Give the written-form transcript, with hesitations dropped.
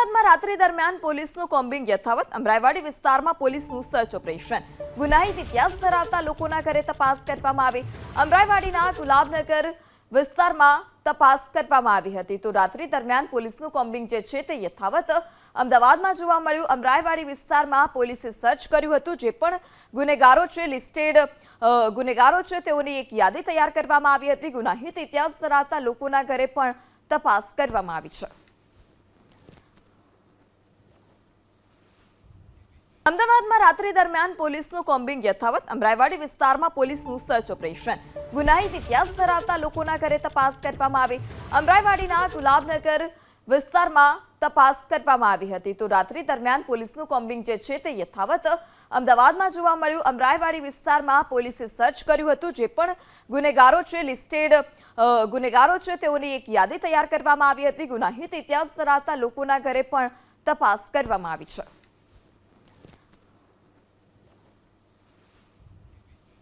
અમદાવાદમાં રાત્રિ દરમિયાન પોલીસનું કોમ્બિંગ યથાવત। અમરાઈવાડી વિસ્તારમાં પોલીસનું સર્ચ ઓપરેશન। ગુનાહિત ઇતિહાસ ધરાવતા લોકોના ઘરે તપાસ કરવામાં આવી। અમરાઈવાડીના ગુલાબનગર વિસ્તારમાં તપાસ કરવામાં આવી હતી તો રાત્રિ દરમિયાન પોલીસનું કોમ્બિંગ જે છે તે યથાવત અમદાવાદમાં જોવા મળ્યું। અમરાઈવાડી વિસ્તારમાં પોલીસે સર્ચ કર્યું હતું। જે પણ ગુનેગારો છે લિસ્ટેડ ગુનેગારો છે તેઓની એક યાદી તૈયાર કરવામાં આવી હતી। ગુનાહિત ઇતિહાસ ધરાવતા લોકોના ઘરે પણ તપાસ કરવામાં આવી છે। અમદાવાદમાં રાત્રિ દરમિયાન પોલીસનું કોમ્બિંગ યથાવત। અમરાઈવાડી વિસ્તારમાં પોલીસનું સર્ચ ઓપરેશન। ગુનાહિત ઇતિહાસ ધરાવતા લોકોના ઘરે તપાસ કરવામાં આવી। અમરાઈવાડીના ગુલાબનગર વિસ્તારમાં તપાસ કરવામાં આવી હતી તો રાત્રિ દરમિયાન પોલીસનું કોમ્બિંગ જે છે તે યથાવત અમદાવાદમાં જોવા મળ્યું। અમરાઈવાડી વિસ્તારમાં પોલીસે સર્ચ કર્યું હતું। જે પણ ગુનેગારો છે લિસ્ટેડ ગુનેગારો છે તેઓની એક યાદી તૈયાર કરવામાં આવી હતી। ગુનાહિત ઇતિહાસ ધરાવતા લોકોના ઘરે પણ તપાસ કરવામાં આવી છે।